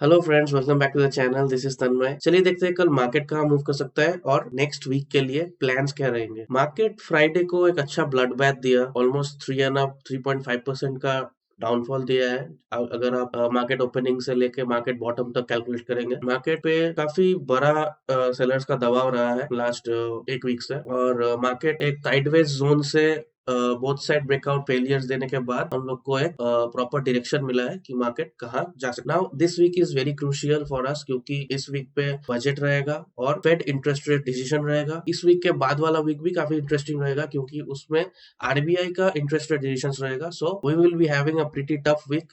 Hello friends, welcome back to the channel. This is Tanmay. चलिए देखते हैं कल मार्केट कहाँ मूव कर सकता है और नेक्स्ट वीक के लिए प्लान्स क्या रहेंगे। मार्केट फ्राइडे को एक अच्छा ब्लड बैथ दिया, ऑलमोस्ट 3.5% का डाउनफॉल दिया है। अगर आप मार्केट ओपनिंग से लेके मार्केट बॉटम तक कैलकुलेट करेंगे, मार्केट पे काफी बड़ा सेलर्स का दबाव रहा है लास्ट एक वीक से, और मार्केट एक साइडवेज जोन से बोथ साइड ब्रेकआउट फेलियर्स देने के बाद हम लोग को एक प्रॉपर डायरेक्शन मिला है कि मार्केट कहाँ जा सकता है। Now this week is very crucial for us, क्योंकि इस वीक पे बजट रहेगा और फेड इंटरेस्ट रेट डिसीजन रहेगा। इस वीक के बाद वाला वीक भी काफी इंटरेस्टिंग रहेगा, क्योंकि उसमें आरबीआई का इंटरेस्ट रेट डिसीजन रहेगा। So we will be having a pretty tough week,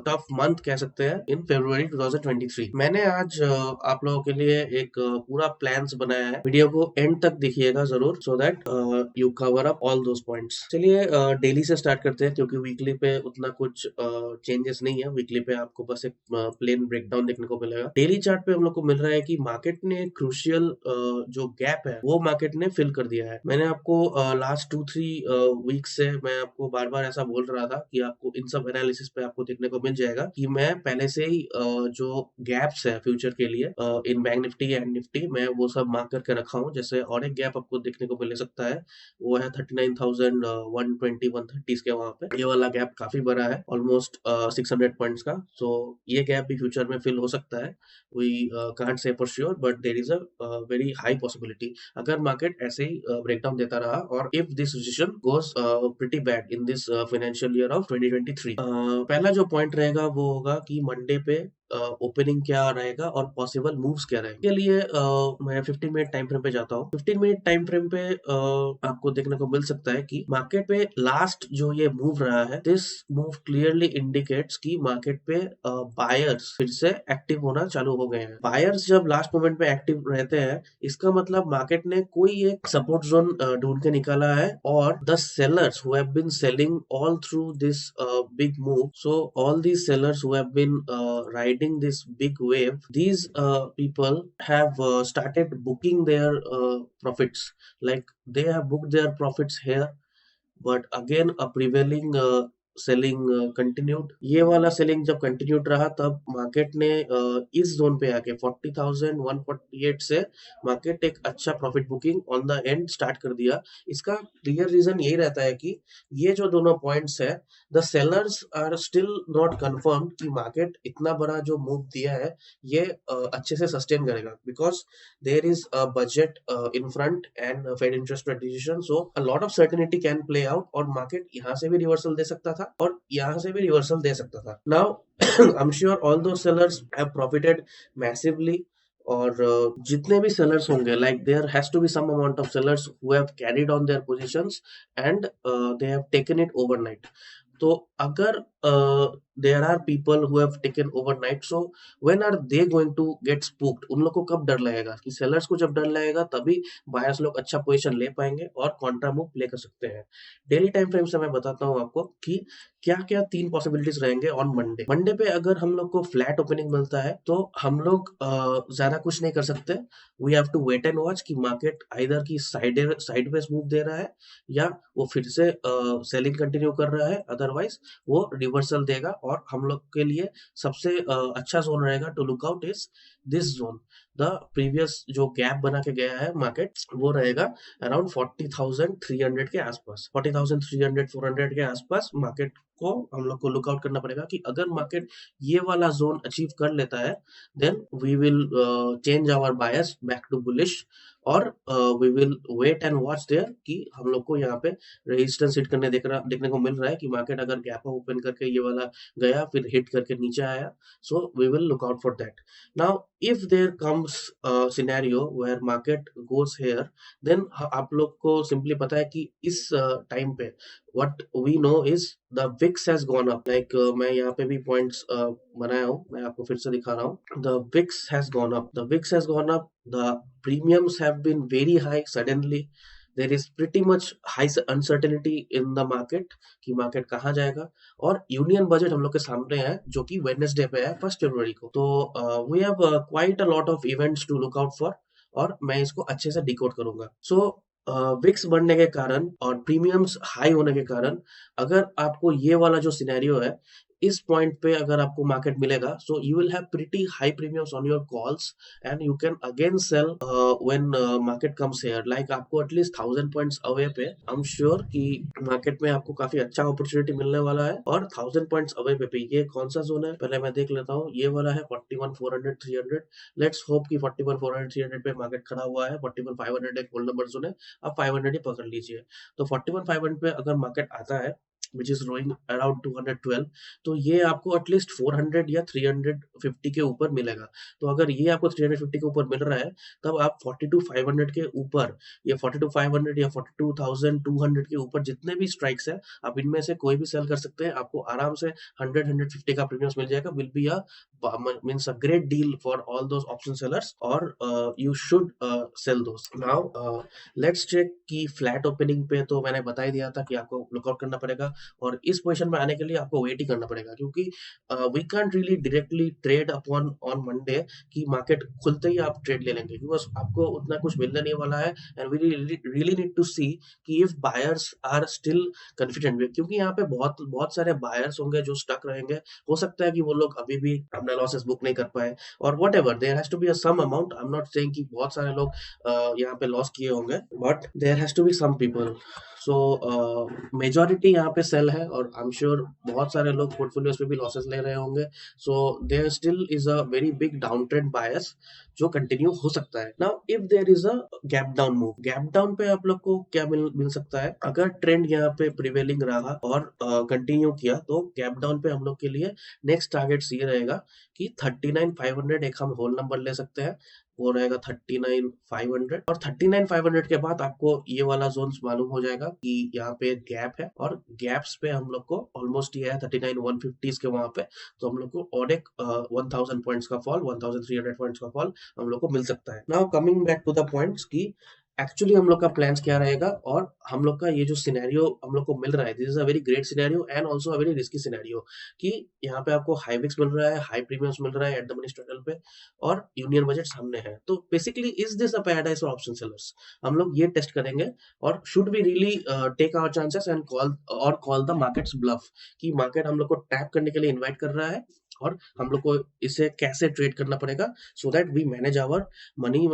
tough month कह सकते हैं, इन फरवरी 2023। मैंने आज आप लोगों के लिए एक पूरा प्लान्स बनाया है। वीडियो को एंड तक देखिएगा जरूर, so that you cover up all those points. चलिए डेली से स्टार्ट करते हैं, क्योंकि वीकली पे उतना कुछ चेंजेस नहीं है। वीकली पे आपको बस एक प्लेन ब्रेकडाउन देखने को मिलेगा। डेली चार्ट पे हम लोग को मिल रहा है कि मार्केट ने क्रूशियल जो गैप है वो मार्केट ने फिल कर दिया है। मैंने आपको लास्ट 2-3 वीक से मैं आपको बार बार ऐसा बोल रहा था कि आपको इन सब एनालिसिस पे आपको देखने को मिल जाएगा कि मैं पहले से ही जो गैप्स है फ्यूचर के लिए इन बैंक निफ्टी एंड निफ्टी, मैं वो सब मार्क करके रखा हूँ। जैसे और एक गैप आपको देखने को मिल सकता है, वो है 39,120 130 के वहां पे। ये वाला गैप काफी बड़ा है, ऑलमोस्ट 600 पॉइंट्स का। सो ये गैप भी फ्यूचर में फिल हो सकता है। We can't say for sure, but there is a very high possibility अगर मार्केट ऐसे ही ब्रेकडाउन देता रहा, और if this situation goes pretty bad in this financial year of 2023। पहला जो पॉइंट रहेगा वो होगा कि मंडे पे ओपनिंग क्या रहेगा और पॉसिबल मूव्स क्या रहेंगे। के लिए मैं 15 मिनट टाइम फ्रेम पे जाता हूँ। 15 मिनट टाइम फ्रेम पे आपको देखने को मिल सकता है कि मार्केट पे लास्ट जो ये मूव रहा है, दिस मूव क्लियरली इंडिकेट्स कि मार्केट पे बायर्स फिर से एक्टिव होना चालू हो गए हैं। बायर्स जब लास्ट मोमेंट पे एक्टिव रहते हैं, इसका मतलब मार्केट ने कोई एक सपोर्ट जोन ढूंढ के निकाला है, और the sellers who have been selling all through this big move. So all these sellers who have been riding this big wave, these people have started booking their profits. Like they have booked their profits here, but again a prevailing selling continued. ये वाला selling जब continued रहा, तब market ने इस zone पे आके 40,148 से मार्केट एक अच्छा profit booking on the end start कर दिया। इसका क्लियर रीजन यही रहता है कि ये जो दोनों पॉइंट्स है, the sellers are still not confirm कि मार्केट इतना बड़ा जो मूव दिया है ये अच्छे से सस्टेन करेगा, because there is a budget in front and Fed interest rate decision, so a lot of certainty can play out, और market यहाँ से भी रिवर्सल दे सकता था और यहाँ से भी रिवर्सल दे सकता था। Now I'm sure all those sellers have profited massively, और जितने भी sellers होंगे, like there has to be some amount of sellers who have carried on their positions and they have taken it overnight. तो अगर there are people who have taken overnight, so when are they going to get spooked? उन लोग को कब डर लगेगा? कि sellers को जब डर लगेगा तभी बायर्स लोग अच्छा पोजीशन ले पाएंगे और कॉन्ट्रा मूव प्ले कर सकते हैं। डेली टाइम फ्रेम से मैं बताता हूँ आपको कि क्या क्या तीन पॉसिबिलिटीज रहेंगे ऑन मंडे। मंडे पे अगर हम लोग को फ्लैट ओपनिंग मिलता है, तो हम लोग ज्यादा कुछ नहीं कर सकते। We have to wait and watch कि मार्केट आइदर की साइडवेज मूव दे रहा है, या वो फिर से सेलिंग कंटिन्यू कर रहा है, अदरवाइज वो रिवर्सल देगा। और हम लोग के लिए सबसे अच्छा जोन रहेगा to look out is this zone. The previous जो गैप बना के गया है मार्केट, वो रहेगा अराउंड 40,300 के आसपास। 40,300 400 के आसपास मार्केट को हम लोग को लुक आउट करना पड़ेगा कि अगर मार्केट ये वाला जोन अचीव कर लेता है, then we will change our bias back to bullish, और we will wait and watch there कि हम लोग को यहाँ पे रेजिस्टेंस हिट करने देखने को मिल रहा है कि मार्केट अगर गैप ओपन करके ये वाला गया, फिर हिट करके नीचे आया, so we will look out for that. Now if there comes scenario where market goes here, then आप लोग को सिंपली पता है कि इस टाइम पे what we know is the VIX has gone up. Like मैं यहाँ पे भी points बनाया हूँ, मैं आपको फिर से दिखा रहा हूँ। The VIX has gone up. The VIX has gone up. The premiums have been very high suddenly. There is pretty much high uncertainty in the market कि मार्केट कहाँ जाएगा। और यूनियन बजट हम लोग के सामने है, जो कि वेडनेसडे पे है 1 फरवरी को। तो we have quite a lot of events to look out for, और मैं इसको अच्छे से डिकोड करूंगा। सो विक्स बढ़ने के कारण और प्रीमियम्स हाई होने के कारण, अगर आपको ये वाला जो सिनेरियो है, इस पॉइंट पे अगर आपको मार्केट मिलेगा, so you will have pretty high premiums on your calls and you can again sell when market comes here. Like आपको एटलीस्ट 1000 पॉइंट्स अवे पे आई एम श्योर कि मार्केट में आपको काफी अच्छा अपॉर्चुनिटी मिलने वाला है। और 1000 पॉइंट्स अवे पे ये कौन सा जोन है पहले मैं देख लेता हूँ। ये वाला है 41,400 300। लेट्स होप कि 41,400 300 पे मार्केट खड़ा हुआ है। 41,500 एक होल्ड नंबर जोन है, आप 500 ही पकड़ लीजिए। तो 41,500 पे अगर मार्केट आता है विच इज रोइंग अराउंड 212, तो ये आपको एटलीस्ट 400 या 350 के ऊपर मिलेगा। तो अगर ये आपको 350 के ऊपर मिल रहा है, तब आप 42,500 के ऊपर या 42,500 या 42,200 के ऊपर जितने भी स्ट्राइक्स है, आप इनमें से कोई भी सेल कर सकते हैं। आपको आराम से 100-150 का प्रीमियम मिल जाएगा। Will be means a great deal for all those option sellers, or you should sell those now. Let's check कि फ्लैट ओपनिंग पे तो मैंने बता ही दिया था कि आपको लुकआउट करना पड़ेगा, और इस पोजीशन में आने के लिए आपको वेट ही करना पड़ेगा, क्योंकि we can't really directly trade upon on Monday कि मार्केट खुलते ही आप ट्रेड ले लेंगे, बिकॉज आपको उतना कुछ मिलने नहीं वाला है। And we really need to see कि if buyers are still confident, क्योंकि यहाँ पे बहुत बहुत सारे बायर्स होंगे जो स्टक रहेंगे। हो सकता है कि वो लोग अभी भी अपना लॉसेस बुक नहीं कर पाए, और whatever there has to be some amount. I am not saying कि बहुत सारे लोग यहाँ पे लॉस किए होंगे, but there has to be some people. So majority यहाँ पे सेल है, और आई एम श्योर बहुत सारे लोग पोर्टफोलियोज पे भी लॉसेस ले रहे होंगे। So there still is a very big down trend bias जो कंटिन्यू हो सकता है। Now if there is a gap down move, gap down पे आप लोग को क्या मिल सकता है, अगर ट्रेंड यहाँ पे प्रिवेलिंग रहा और कंटिन्यू किया, तो गैप डाउन पे हम लोग के लिए नेक्स्ट टारगेट ये रहेगा कि 39,500 एक हम होल नंबर ले सकते हैं, वो रहेगा 39,500। और 39,500 के बाद आपको ये वाला जोन मालूम हो जाएगा कि यहाँ पे गैप है, और गैप्स पे हम लोग को ऑलमोस्ट ये है 39,150 के वहां पे, तो हम लोग को और एक 1000 पॉइंट्स का फॉल, 1300 पॉइंट्स का फॉल हम लोग को मिल सकता है। Now coming back to the points की एक्चुअली हम लोग का प्लान्स क्या रहेगा, और हम लोग का ये जो सिनेरियो हम लोग को मिल रहा है, this is a very great scenario and also a very risky scenario, कि यहाँ पे आपको हाई विक्स मिल रहा है, हाई प्रीमियम्स मिल रहा है एट द मनी स्ट्रगल पे, और यूनियन बजट सामने है। तो basically is this a paradise for option sellers, हम लोग ये टेस्ट करेंगे। और should be really take our chances and call the market's bluff, कि मार्केट हम लोग को टैप करने के लिए इन्वाइट कर रहा है, और हम लोग को इसे कैसे ट्रेड करना पड़ेगा, so that we manage our money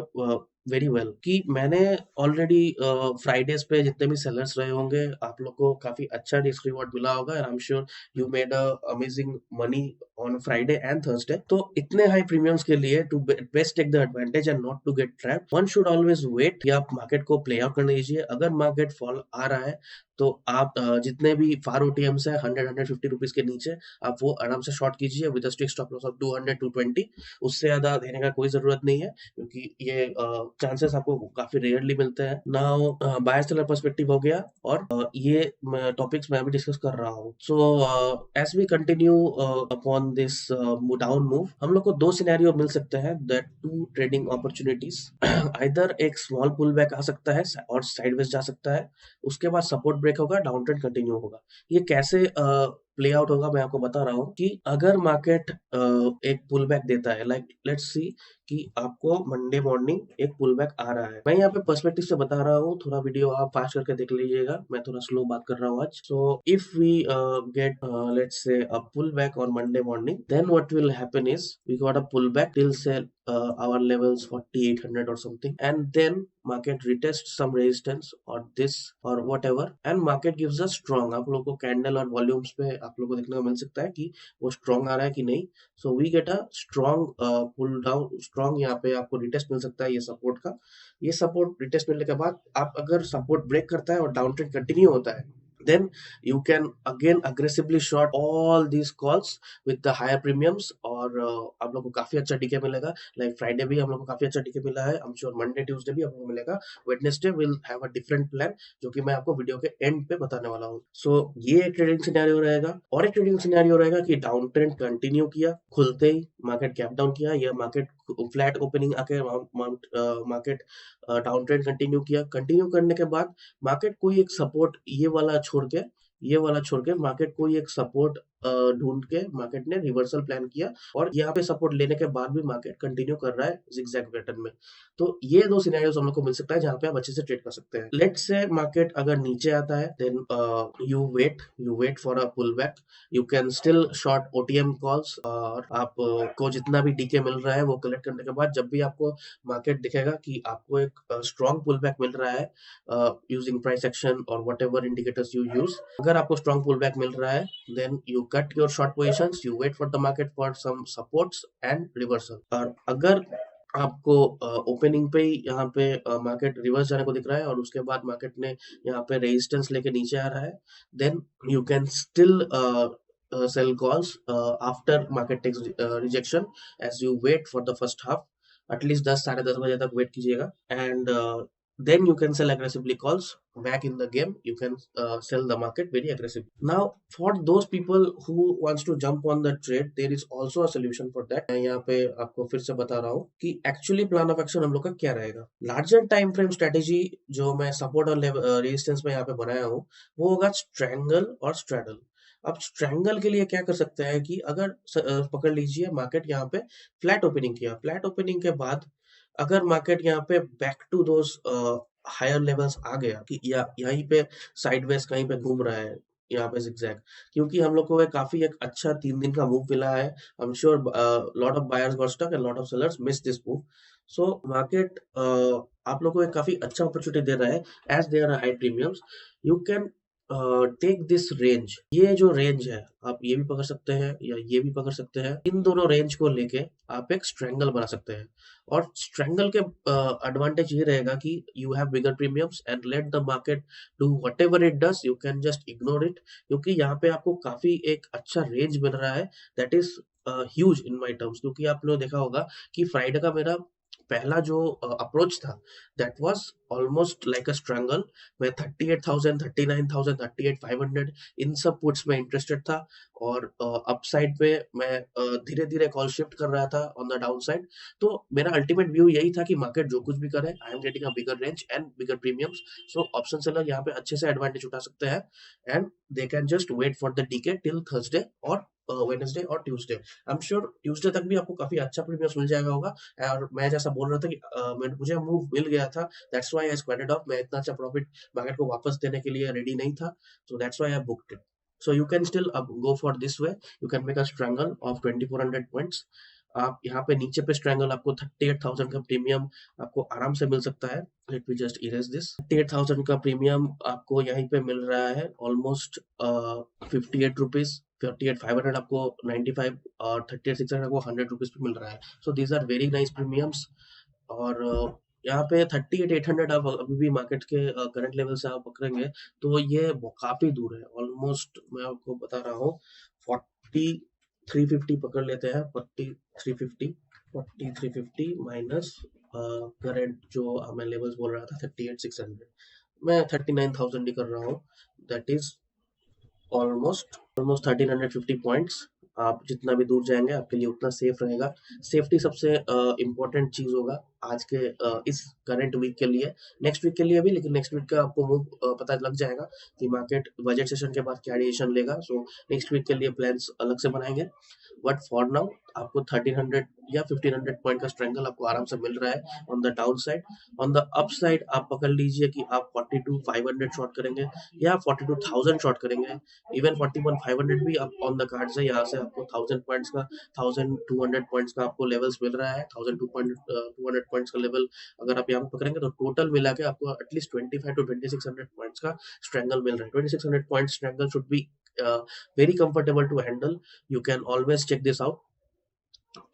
very well. कि मैंने ऑलरेडी फ्राइडेज पे जितने भी सेलर्स रहे होंगे, आप लोग को काफी अच्छा रिस्क रिवॉर्ड मिला होगा, and I am sure you made a amazing money on Friday and Thursday. तो इतने हाई प्रीमियम्स के लिए to best take the advantage and not to get trap, one should always wait कि आप market को play out करने दीजिए। अगर मार्केट फॉल आ रहा है, तो आप जितने भी फार ओटीएम्स है 100-150 रुपीज के नीचे, आप वो आराम से शॉर्ट कीजिए with strict stop loss of 200-220। उससे ज्यादा देने का कोई जरूरत नहीं है, क्योंकि ये चांसेस आपको काफी रेयरली मिलते हैं। नाउ बायर सेलर पर्सपेक्टिव हो गया, और ये टॉपिक्स मैं अभी डिस्कस कर रहा हूँ। So as we continue upon this down move, हम लोग को दो सिनेरियो मिल सकते हैं, that two trading opportunities. Either एक स्मॉल पुल बैक आ सकता है और साइडवेज जा सकता है, उसके बाद सपोर्ट ब्रेक होगा, डाउन ट्रेंड कंटिन्यू होगा। ये कैसे प्ले आउट होगा मैं आपको बता रहा हूँ, कि अगर मार्केट एक पुल बैक देता है, लाइक लेट्स सी कि आपको मंडे मॉर्निंग एक पुल बैक आ रहा है। मैं यहाँ पे पर्सपेक्टिव से बता रहा हूँ, थोड़ा वीडियो आप फास्ट करके देख लीजिएगा, मैं थोड़ा स्लो बात कर रहा हूँ आज। So if we get let's say a pull back on Monday morning, then what will happen is we got a pull back till say our levels 4800 or something, and then market retests some resistance or this or whatever, and market gives us strong, आप लोगों को candle और volumes पे आप लोगों को देखने को मिल सकता है कि वो स्ट्रॉन्ग आ रहा है कि नहीं। So we get a strong pull down, strong यहाँ पे आपको रिटेस्ट मिल सकता है ये सपोर्ट का। ये सपोर्ट रिटेस्ट मिलने के बाद आप अगर सपोर्ट ब्रेक करता है और डाउन ट्रेंड कंटिन्यू होता है, then you can again aggressively short all these calls with the higher premiums, और आप लोग को काफी अच्छा डीके मिलेगा। लाइक फ्राइडे भी हम लोग को काफी अच्छा डीके मिला है, I am sure Monday Tuesday भी हम लोग को मिलेगा। Wednesday will have a different plan, जो कि मैं आपको वीडियो के एंड पे बताने वाला हूँ। सो ये एक ट्रेडिंग सिनेरियो रहेगा, और एक ट्रेडिंग सिनेरियो रहेगा कि डाउन ट्रेंड कंटिन्यू किया, खुलते ही मार्केट गैप डाउन किया, या मार्केट फ्लैट ओपनिंग आके मार्केट डाउन ट्रेंड कंटिन्यू किया। कंटिन्यू करने के बाद मार्केट कोई एक सपोर्ट ये वाला छोड़ के मार्केट कोई एक सपोर्ट ढूंढ के मार्केट ने रिवर्सल प्लान किया और यहाँ पे सपोर्ट लेने के बाद भी मार्केट कंटिन्यू कर रहा है जिगजैग पैटर्न में। तो ये दो सिनेरियोस हम लोग को मिल सकता है जहाँ पे आप अच्छे से ट्रेड कर सकते हैं। लेट्स से मार्केट अगर नीचे आता है then you wait for a pull back. You can still short OTM calls और आप को जितना भी डीके मिल रहा है वो कलेक्ट करने के बाद जब भी आपको मार्केट दिखेगा कि आपको एक स्ट्रॉन्ग पुल बैक मिल रहा है यूजिंग प्राइस एक्शन और what ever indicators you use, अगर आपको स्ट्रॉन्ग पुल बैक मिल रहा है then you cut your short positions, you wait for the market for some supports and reversal। और अगर आपको ओपनिंग पे ही यहाँ पे मार्केट रिवर्स जाने को दिख रहा है और उसके बाद मार्केट ने यहाँ पे रेजिस्टेंस लेके नीचे आ रहा है, then you can still sell calls after market takes rejection as you wait for the first half। At least 10 साढ़े 10 बजे तक वेट कीजिएगा and then you can sell aggressively calls back in the game। You can sell the market very aggressively। Now for those people who wants to jump on the trade, there is also a solution for that। मैं यहाँ पे आपको फिर से बता रहा हूँ कि एक्चुअली प्लान ऑफ एक्शन हम लोग का क्या रहेगा। लार्जर टाइम फ्रेम स्ट्रेटेजी जो मैं सपोर्ट और रेजिस्टेंस में यहाँ पे बनाया हूँ वो होगा स्ट्रैंगल और स्ट्रैडल। अब स्ट्रैंगल के लिए क्या कर सकते हैं कि अगर पकड़ लीजिए मार्केट यहाँ पे फ्लैट ओपनिंग किया, फ्लैट ओपनिंग के बाद अगर मार्केट यहाँ पे back to those higher levels आ गया कि या यहीं पे साइडवेज कहीं पे घूम रहा है यहाँ पे zigzag, क्योंकि हम लोग को काफी एक अच्छा 3 दिन का मूव मिला है। I am sure lot of buyers got stuck and lot of sellers miss this move. So market आप लोग को एक काफी अच्छा अपॉर्चुनिटी दे रहा है as there high premiums. You can take this range, ये जो रेंज है आप ये भी पकड़ सकते हैं या ये भी पकड़ सकते हैं। इन दोनों रेंज को लेके आप एक स्ट्रैंगल बना सकते हैं और स्ट्रैंगल के एडवांटेज ये रहेगा कि you have bigger premiums and let the market do whatever it does, you can just ignore it, क्योंकि यहाँ पे आपको काफी एक अच्छा रेंज मिल रहा है that is huge in my terms. क्योंकि आपने देखा होगा कि फ्राइडे का मेरा पहला जो अप्रोच था that was almost like a strangle. मैं 38,000 39,000 38,500 इन सब पुट्स में इंटरेस्टेड था और अपसाइड पे मैं धीरे धीरे कॉल शिफ्ट कर रहा था ऑन द डाउन साइड। तो मेरा अल्टीमेट व्यू यही था कि मार्केट जो कुछ भी करे I am getting a bigger range and bigger premiums. So option seller यहाँ पे अच्छे से एडवांटेज उठा सकते हैं and they can just wait for the decay till Thursday और वेडनेसडे और Tuesday. I am sure Tuesday तक भी आपको काफी अच्छा प्रीमियम्स मिल जाएगा होगा। और मैं जैसा बोल रहा था कि मुझे मूव मिल गया था, दैट्स व्हाई आई स्क्वाडेड ऑफ। मैं इतना अच्छा प्रॉफिट मार्केट को वापस देने के लिए रेडी नहीं था, so that's why I booked it. So you can still go for this way, you can make a strangle of 2400 points. आप यहाँ पे नीचे पे स्ट्रैंगल आपको 38,000 का प्रीमियम आपको आराम से मिल सकता है। Let me just erase this. 38,000 का प्रीमियम आपको यहीं पे मिल रहा है ऑलमोस्ट 58 रुपीज। 38,500 आपको 95 और 38,600 आपको 100 रुपीज पे मिल रहा है। So these are very nice premiums. और यहाँ पे 38,800 आप अभी भी मार्केट के करंट लेवल से आप पकड़ेंगे तो ये काफी दूर है। ऑलमोस्ट मैं आपको बता रहा हूँ 4350 पकड़ लेते हैं। 4350 माइनस करंट जो मैं लेवल्स बोल रहा था 38,600, मैं 39,000 ही कर रहा हूँ। That is almost 1350 points. आप जितना भी दूर जाएंगे आपके लिए उतना सेफ रहेगा। सेफ्टी सबसे इम्पोर्टेंट चीज होगा आज के इस करंट वीक के लिए, नेक्स्ट वीक के लिए भी, लेकिन नेक्स्ट वीक का आपको मूव पता लग जाएगा कि मार्केट बजट सेशन के बाद क्या डिसीजन लेगा। सो नेक्स्ट वीक के लिए प्लान्स अलग से बनाएंगे, बट फॉर नाउ आपको 1300 या 1500 पॉइंट का स्ट्रेंगल आपको आराम से मिल रहा है on the down side. On the up side आप पकड़ लीजिए कि आप 42,500 शॉर्ट करेंगे या 42,000 शॉर्ट करेंगे। इवन 41,500 भी आप ऑन द कार्ड से यहाँ से आपको 1000 पॉइंट्स का 1200 पॉइंट्स का आपको लेवल्स मिल रहा है। 1200 पॉइंट्स का लेवल अगर आप यहाँ पे पकड़ेंगे तो टोटल मिला के आपको एटलीस्ट 25 to 2600 पॉइंट्स का स्ट्रेंगल मिल रहा है। 2600 point strangle should be very comfortable to handle. You can always check this out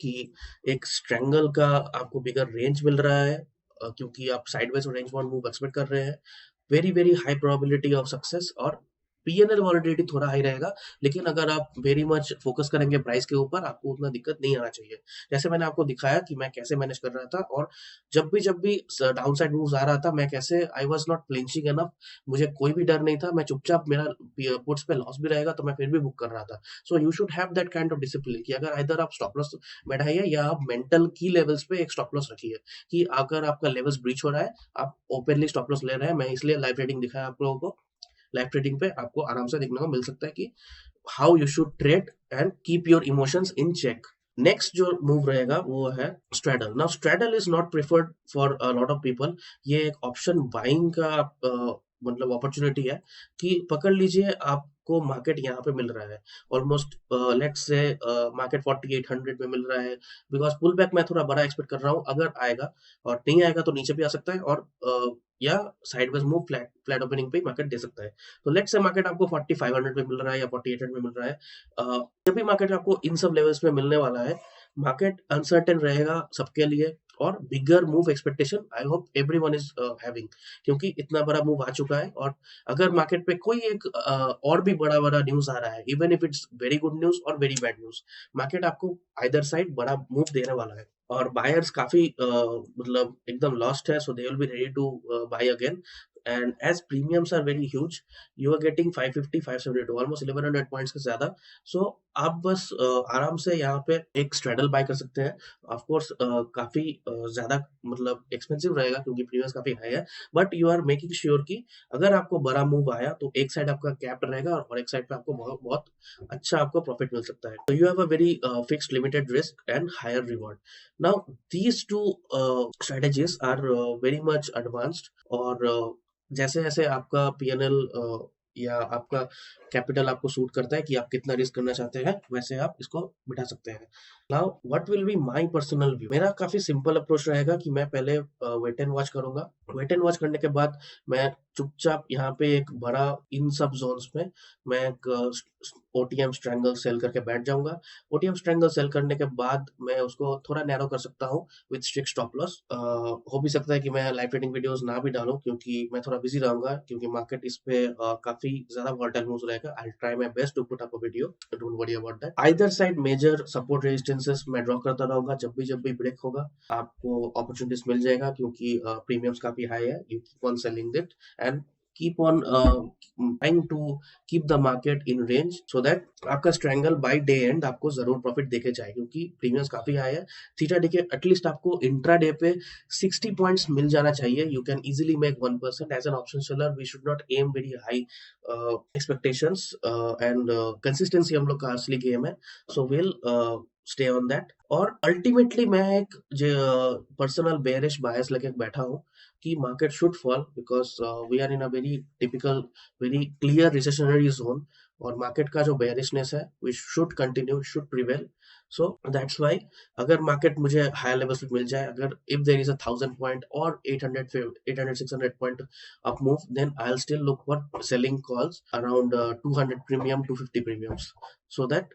कि एक स्ट्रेंगल का आपको बिगर रेंज मिल रहा है क्योंकि आप साइडवेज और रेंज बाउंड मूव एक्सपेक्ट कर रहे हैं। Very very high probability of success और पीएनएल वॉलिडिटी थोड़ा हाई रहेगा, लेकिन अगर आप वेरी मच फोकस करेंगे प्राइस के ऊपर आपको उतना दिक्कत नहीं आना चाहिए। जैसे मैंने आपको दिखाया कि मैं कैसे मैनेज कर रहा था और जब भी डाउन साइड मूव्स आ रहा था मैं कैसे I was not flinching enough, मुझे कोई भी डर नहीं था, मैं चुपचाप, मेरा पुट्स पे लॉस भी रहेगा तो मैं फिर भी बुक कर रहा था। So you should have that kind of discipline कि अगर इधर आप स्टॉप लॉस बैठाइए या आप मेंटल की लेवल्स पे एक स्टॉप लॉस रखिए कि अगर आपका लेवल्स ब्रीच हो रहा है आप ओपनली स्टॉप लॉस ले रहे हैं। मैं इसलिए लाइव ट्रेडिंग दिखाया आप लोगों को। लाइव ट्रेडिंग पे आपको आराम से देखने को मिल सकता है कि how you should trade and keep your emotions in check. Next जो मूव रहेगा वो है straddle. Now straddle is not preferred for a lot of people. ये एक ऑप्शन बाइंग का मतलब अपॉर्चुनिटी है कि पकड़ लीजिए आपको मार्केट यहाँ पे मिल रहा है ऑलमोस्ट, लेट्स से मार्केट 4800 में मिल रहा है। बिकॉज पुल बैक मैं थोड़ा बड़ा एक्सपेक्ट कर रहा हूँ, अगर आएगा और नहीं आएगा तो नीचे भी आ सकता है, और या sideways move flat flat opening पे मार्केट दे सकता है। तो लेट्स से मार्केट आपको 4500 में मिल रहा है या 4800 में मिल रहा है, जब भी मार्केट आपको इन सब लेवल्स में मिलने वाला है, मार्केट अनसर्टेन रहेगा सबके लिए, और bigger move expectation I hope everyone is having, क्योंकि इतना बड़ा मूव आ चुका है। और अगर मार्केट पे कोई एक और भी बड़ा बड़ा न्यूज आ रहा है, even if it's very good news और वेरी बैड न्यूज, मार्केट आपको आइदर साइड बड़ा मूव देने वाला है। और बायर्स काफी मतलब एकदम लॉस्ट है, so they will be ready to buy again. And as premiums are very huge, you are getting 550 572 almost 1100 points से ज्यादा। सो आप बस आराम से यहाँ पे एक स्ट्रेडल बाय कर सकते हैं। ऑफ कोर्स काफी ज्यादा मतलब एक्सपेंसिव रहेगा क्योंकि प्रीमियम्स काफी हाई है, but you are making sure कि अगर आपको बड़ा मूव आया तो एक साइड आपका कैप्ड रहेगा और एक साइड पे आपको बहुत बहुत अच्छा आपको प्रॉफिट मिल सकता है। तो you have a very fixed limited risk and higher reward. Now these two strategies are very much advanced, और जैसे जैसे आपका पीएनएल या आपका कैपिटल आपको सूट करता है कि आप कितना रिस्क करना चाहते हैं, वैसे आप इसको बिठा सकते हैं। Now what will be my personal view. मेरा काफी सिंपल अप्रोच रहेगा कि मैं पहले वेट एंड वॉच करूंगा। वेट एंड वॉच करने के बाद मैं चुपचाप यहाँ पे एक बड़ा इन सब जोन्स में मैं एक ओटीएम स्ट्रैंगल सेल करके बैठ जाऊंगा। ओटीएम स्ट्रैंगल सेल करने के बाद मैं उसको थोड़ा नैरो कर सकता हूँ विद स्ट्रिक्ट स्टॉप लॉस। हो भी सकता है कि मैं लाइव ट्रेडिंग वीडियोस ना भी डालूं क्योंकि मैं थोड़ा बिजी रहूंगा, क्योंकि मार्केट इस पे काफी ज्यादा वोलेटाइल मूव्स रहेगा। I try my best to put up a video, don't worry about that. Either side major support resistances मैं ड्रॉ करता रहूंगा, जब भी ब्रेक होगा आपको अपॉर्चुनिटीज मिल जाएगा, क्योंकि प्रीमियम्स काफी हाई है। You keep on selling it and keep on trying to keep the market in range so that आपका स्ट्रैंगल बाय डे एंड आपको जरूर प्रॉफिट देके जाए, क्योंकि प्रीमियम्स काफी हाई है। थीटा डी के एटलीस्ट आपको इंट्रा डे पे 60 पॉइंट्स मिल जाना चाहिए। You can easily make 1% as an option seller. We should not aim very high expectations, and consistency हम लोग का असली गेम है। So will stay on that. और अल्टीमेटली मैं एक पर्सनल बेयरिश बायस लेके बैठा हूँ कि market should fall because we are in a very typical very clear recessionary zone, और मार्केट का जो बेयरिशनेस है we should continue, should prevail. So that's why अगर मार्केट मुझे हायर लेवल्स पे मिल जाए, अगर if there is a 1000 point और 800 600 point up move, then I will still look for selling calls around 200 premium 250 premiums, so that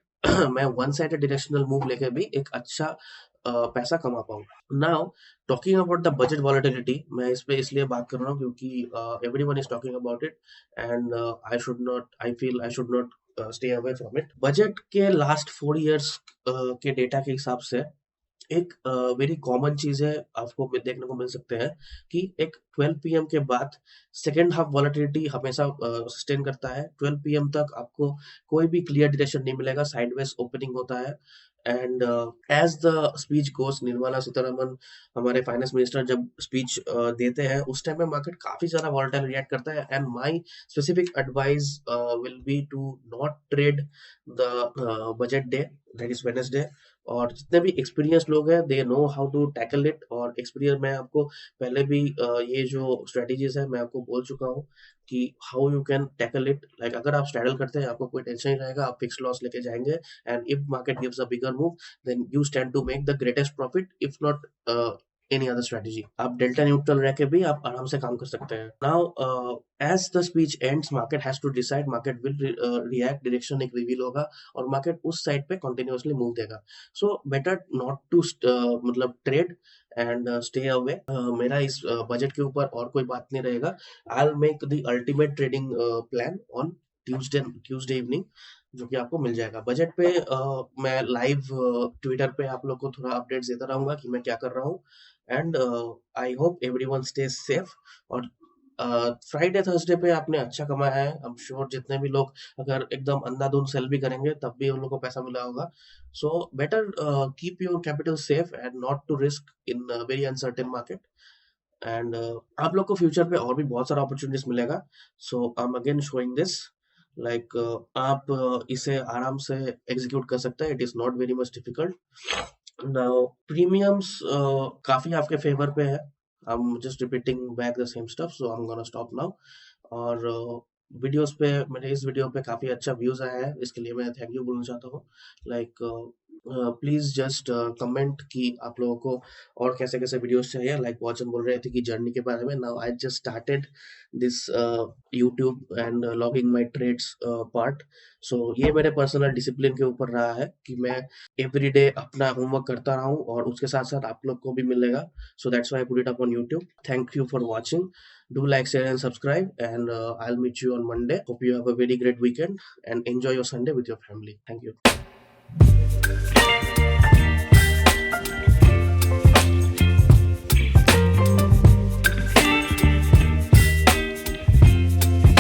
मैं one sided directional move लेके भी एक अच्छा पैसा कमा पाऊँ। Now talking about the budget volatility, मैं इस पे इसलिए बात कर रहा हूँ क्योंकि everyone is talking about it and I feel I should not stay away from it. Budget के लास्ट 4 years के डेटा के हिसाब से एक वेरी कॉमन चीज है आपको देखने को मिल सकते हैं कि एक 12 पीएम के बाद सेकेंड हाफ वॉलेटिलिटी हमेशा सस्टेन करता है। 12 पीएम तक आपको कोई भी क्लियर डायरेक्शन नहीं मिलेगा, साइडवेज ओपनिंग होता है। एंड एज द स्पीच गोस, निर्मला सीतारमन हमारे फाइनेंस मिनिस्टर जब स्पीच देते हैं उस टाइम में मार्केट काफी ज्यादा वॉलेटाइल रिएक्ट करता है। And my specific advice will be to not trade the budget day, that is Wednesday. और जितने भी एक्सपीरियंस लोग हैं they know how to tackle it. और एक्सपीरियंस मैं आपको पहले भी ये जो स्ट्रेटेजीज है मैं आपको बोल चुका हूँ कि how you can tackle it. Like अगर आप स्ट्रैडल करते हैं आपको कोई टेंशन नहीं रहेगा, आप फिक्स लॉस लेके जाएंगे, and if market gives a bigger move then you stand to make the greatest profit, if not any other strategy. आप डेल्टा न्यूट्रल रह के भी आप आराम से काम कर सकते हैं। Now as the speech ends market has to decide, market will react, direction एक रिवील होगा और मार्केट उस साइड पे कंटिन्यूअसली मूव देगा। सो बेटर नॉट टू मतलब ट्रेड एंड स्टे अवे। मेरा इस बजट के ऊपर और कोई बात नहीं रहेगा। I will make the ultimate trading plan on Tuesday evening, जो कि आपको मिल जाएगा। बजट पे मैं लाइव ट्विटर पे आप लोग को थोड़ा अपडेट्स देता रहूंगा कि मैं क्या कर रहा हूँ। And I hope everyone stage safe. और फ्राइडे थर्सडे पे आपने अच्छा कमाया है, आई एम श्योर जितने भी लोग अगर एकदम अंधाधुंध सेल भी करेंगे तब भी उन लोगों को पैसा मिला होगा। So better keep your capital safe and not to risk in very uncertain market. And आप लोग को फ्यूचर पे और भी बहुत सारा अपॉर्चुनिटीज मिलेगा। So I am again showing this like आप इसे आराम से एग्जीक्यूट कर सकते हैं, it is not very much difficult. Now premiums काफी आपके फेवर पे है, I am just repeating back the same stuff, so I am gonna stop now. और वीडियोस पे, मेरे इस वीडियो पे काफी अच्छा व्यूज आया है, इसके लिए मैं थैंक यू बोलना चाहता हूँ। लाइक प्लीज जस्ट कमेंट कि आप लोगों को और कैसे कैसे वीडियोस चाहिए। लाइक वॉचन बोल रहे थे कि जर्नी के बारे में, now I just started this YouTube and logging my trades part. So ये मेरे पर्सनल डिसिप्लिन के ऊपर रहा है कि मैं एवरीडे अपना होमवर्क करता रहा हूँ, और उसके साथ साथ आप लोग को भी मिलेगा। So that's why I put it up on YouTube. Thank you for watching, do like, share and subscribe, and I'll meet you on Monday. Hope you have a very great weekend and enjoy your Sunday with your family. Thank you.